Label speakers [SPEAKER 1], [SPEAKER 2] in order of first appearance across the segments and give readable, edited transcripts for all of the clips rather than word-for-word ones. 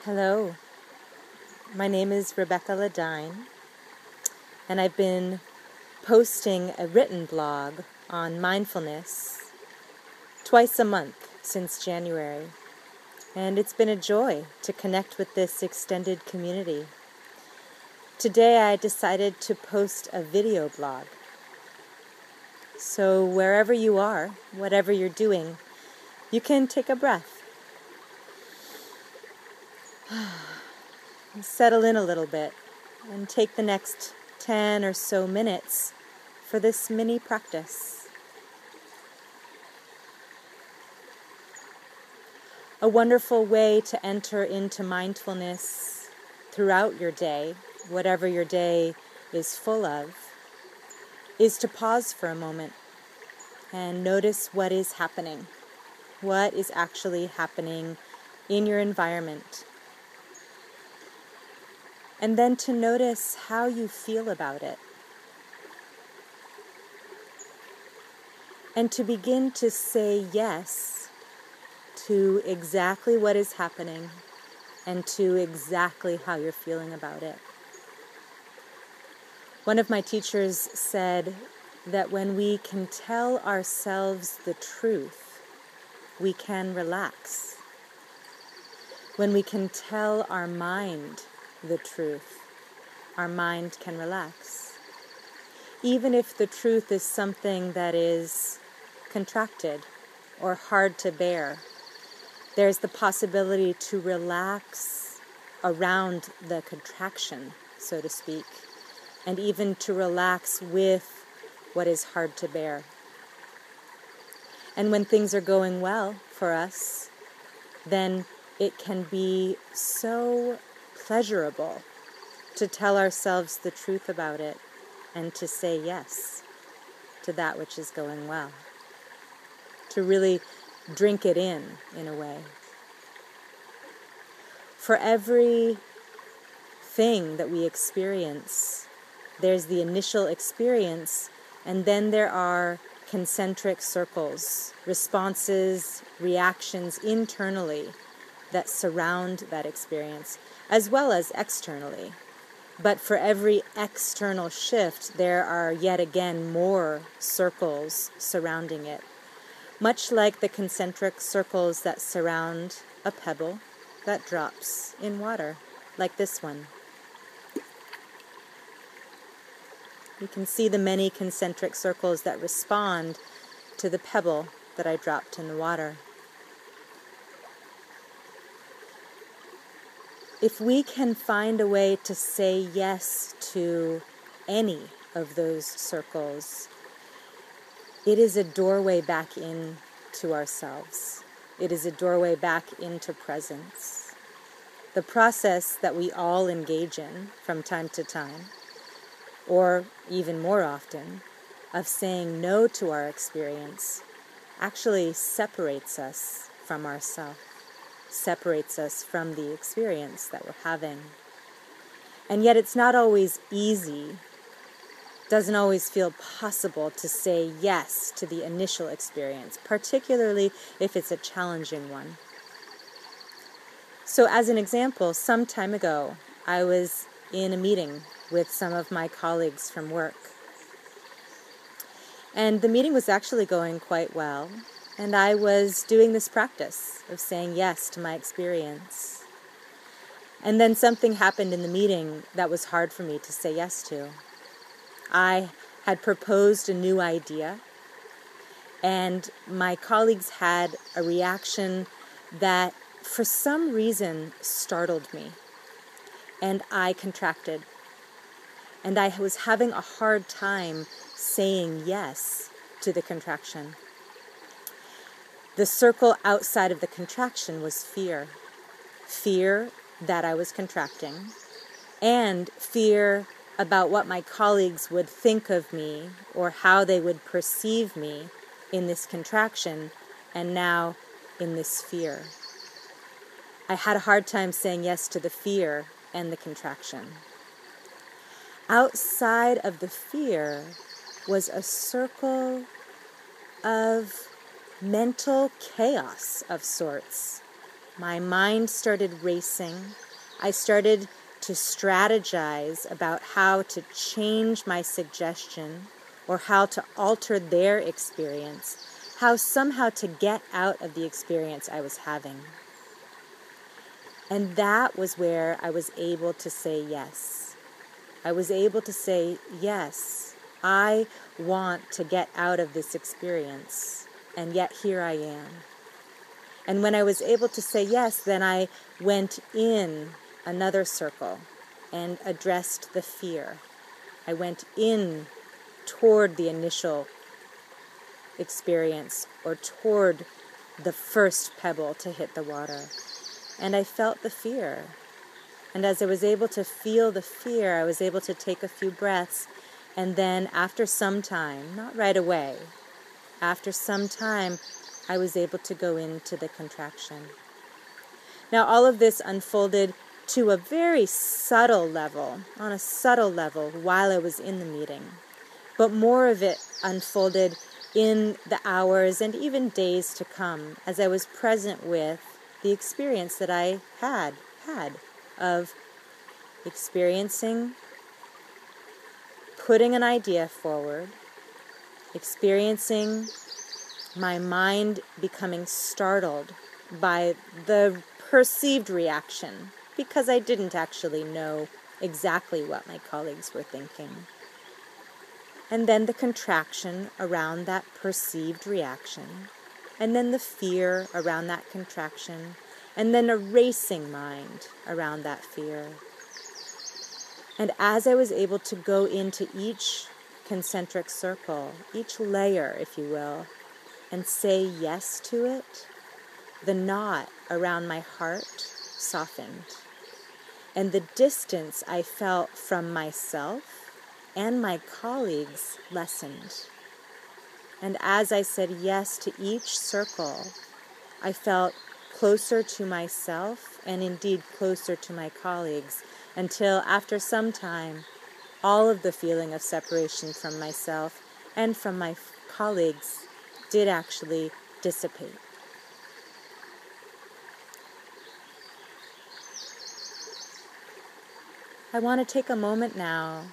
[SPEAKER 1] Hello, my name is Rebekkah LaDyne, and I've been posting a written blog on mindfulness twice a month since January, and it's been a joy to connect with this extended community. Today I decided to post a video blog. So wherever you are, whatever you're doing, you can take a breath. Settle in a little bit and take the next 10 or so minutes for this mini practice. A wonderful way to enter into mindfulness throughout your day, whatever your day is full of, is to pause for a moment and notice what is happening, what is actually happening in your environment. And then to notice how you feel about it. And to begin to say yes to exactly what is happening and to exactly how you're feeling about it. One of my teachers said that when we can tell ourselves the truth, we can relax. When we can tell our mind the truth, our mind can relax. Even if the truth is something that is contracted or hard to bear, there's the possibility to relax around the contraction, so to speak, and even to relax with what is hard to bear. And when things are going well for us, then it can be so pleasurable to tell ourselves the truth about it and to say yes to that which is going well. To really drink it in a way. For every thing that we experience, there's the initial experience, and then there are concentric circles, responses, reactions internally that surround that experience, as well as externally. But for every external shift, there are yet again more circles surrounding it, much like the concentric circles that surround a pebble that drops in water, like this one. You can see the many concentric circles that respond to the pebble that I dropped in the water. If we can find a way to say yes to any of those circles, it is a doorway back into ourselves. It is a doorway back into presence. The process that we all engage in from time to time, or even more often, of saying no to our experience, actually separates us from ourselves. Separates us from the experience that we're having. And yet it's not always easy, doesn't always feel possible to say yes to the initial experience, particularly if it's a challenging one. So as an example, some time ago, I was in a meeting with some of my colleagues from work. And the meeting was actually going quite well. And I was doing this practice of saying yes to my experience. And then something happened in the meeting that was hard for me to say yes to. I had proposed a new idea, and my colleagues had a reaction that for some reason startled me. And I contracted. And I was having a hard time saying yes to the contraction. The circle outside of the contraction was fear. Fear that I was contracting, and fear about what my colleagues would think of me or how they would perceive me in this contraction and now in this fear. I had a hard time saying yes to the fear and the contraction. Outside of the fear was a circle of mental chaos of sorts My mind started racing. I started to strategize about how to change my suggestion or how to alter their experience, how somehow to get out of the experience I was having. And that was where I was able to say yes. I was able to say, yes, I want to get out of this experience, and yet here I am. And when I was able to say yes, then I went in another circle and addressed the fear. I went in toward the initial experience or toward the first pebble to hit the water. And I felt the fear. And as I was able to feel the fear, I was able to take a few breaths. And then after some time, not right away, after some time, I was able to go into the contraction. Now, all of this unfolded to a very subtle level, on a subtle level, while I was in the meeting. But more of it unfolded in the hours and even days to come as I was present with the experience that I had of experiencing, putting an idea forward, experiencing my mind becoming startled by the perceived reaction, because I didn't actually know exactly what my colleagues were thinking. And then the contraction around that perceived reaction, and then the fear around that contraction, and then a racing mind around that fear. And as I was able to go into each concentric circle, each layer, if you will, and say yes to it, the knot around my heart softened. And the distance I felt from myself and my colleagues lessened. And as I said yes to each circle, I felt closer to myself and indeed closer to my colleagues, until after some time, all of the feeling of separation from myself and from my colleagues did actually dissipate. I want to take a moment now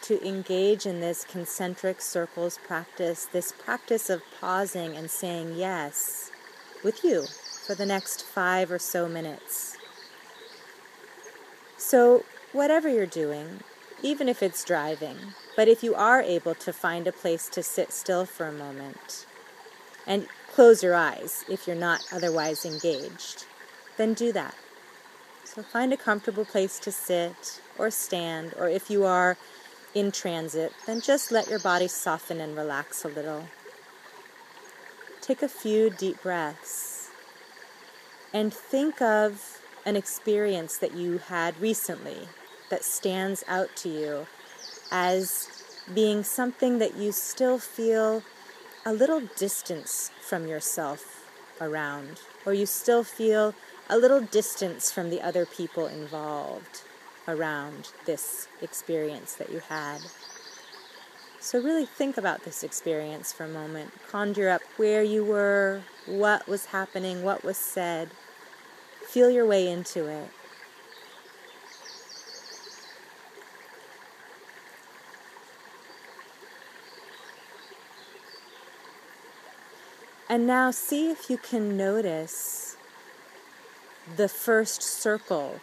[SPEAKER 1] to engage in this concentric circles practice, this practice of pausing and saying yes with you for the next 5 or so minutes. So whatever you're doing, even if it's driving, but if you are able to find a place to sit still for a moment, and close your eyes if you're not otherwise engaged, then do that. So find a comfortable place to sit or stand, or if you are in transit, then just let your body soften and relax a little. Take a few deep breaths and think of an experience that you had recently that stands out to you as being something that you still feel a little distance from yourself around, or you still feel a little distance from the other people involved around this experience that you had. So really think about this experience for a moment. Conjure up where you were, what was happening, what was said. Feel your way into it. And now see if you can notice the first circle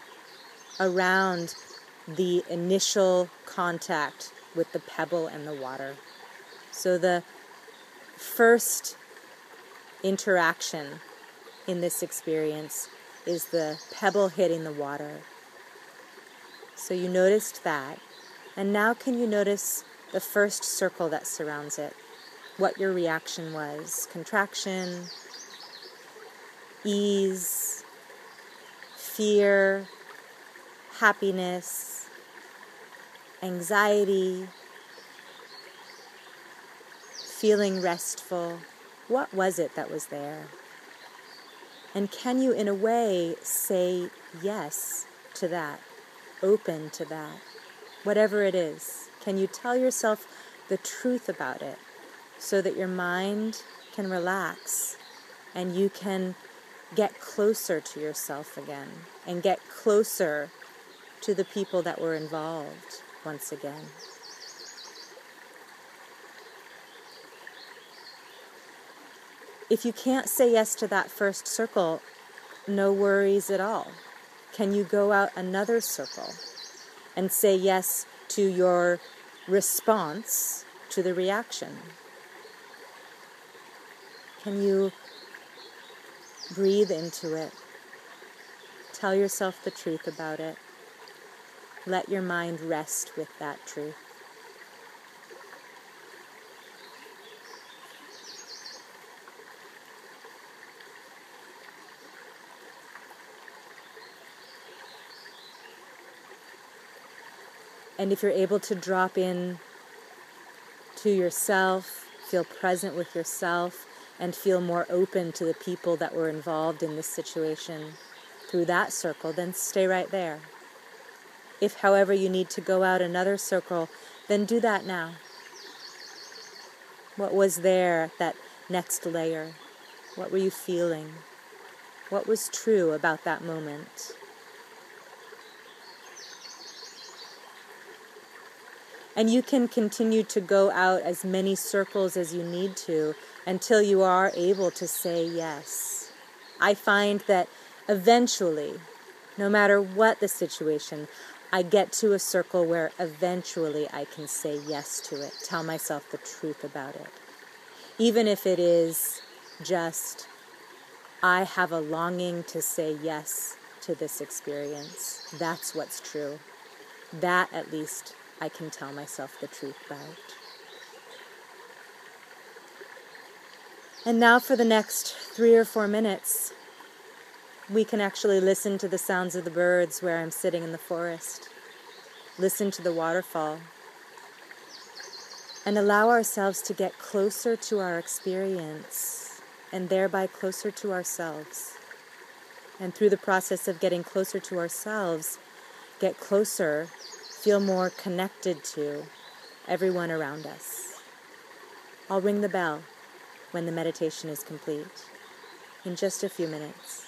[SPEAKER 1] around the initial contact with the pebble and the water. So the first interaction in this experience is the pebble hitting the water. So you noticed that. And now can you notice the first circle that surrounds it? What your reaction was. Contraction, ease, fear, happiness, anxiety, feeling restful. What was it that was there? And can you, in a way, say yes to that, open to that, whatever it is? Can you tell yourself the truth about it so that your mind can relax and you can get closer to yourself again and get closer to the people that were involved once again. If you can't say yes to that first circle, no worries at all. Can you go out another circle and say yes to your response to the reaction? Can you breathe into it? Tell yourself the truth about it. Let your mind rest with that truth. And if you're able to drop in to yourself, feel present with yourself, and feel more open to the people that were involved in this situation through that circle, then stay right there. If, however, you need to go out another circle, then do that now. What was there at that next layer? What were you feeling? What was true about that moment? And you can continue to go out as many circles as you need to until you are able to say yes. I find that eventually, no matter what the situation, I get to a circle where eventually I can say yes to it, tell myself the truth about it. Even if it is just, I have a longing to say yes to this experience. That's what's true. That, at least, I can tell myself the truth about. And now for the next 3 or 4 minutes, we can actually listen to the sounds of the birds where I'm sitting in the forest. Listen to the waterfall. And allow ourselves to get closer to our experience and thereby closer to ourselves. And through the process of getting closer to ourselves, get closer, feel more connected to everyone around us. I'll ring the bell when the meditation is complete in just a few minutes.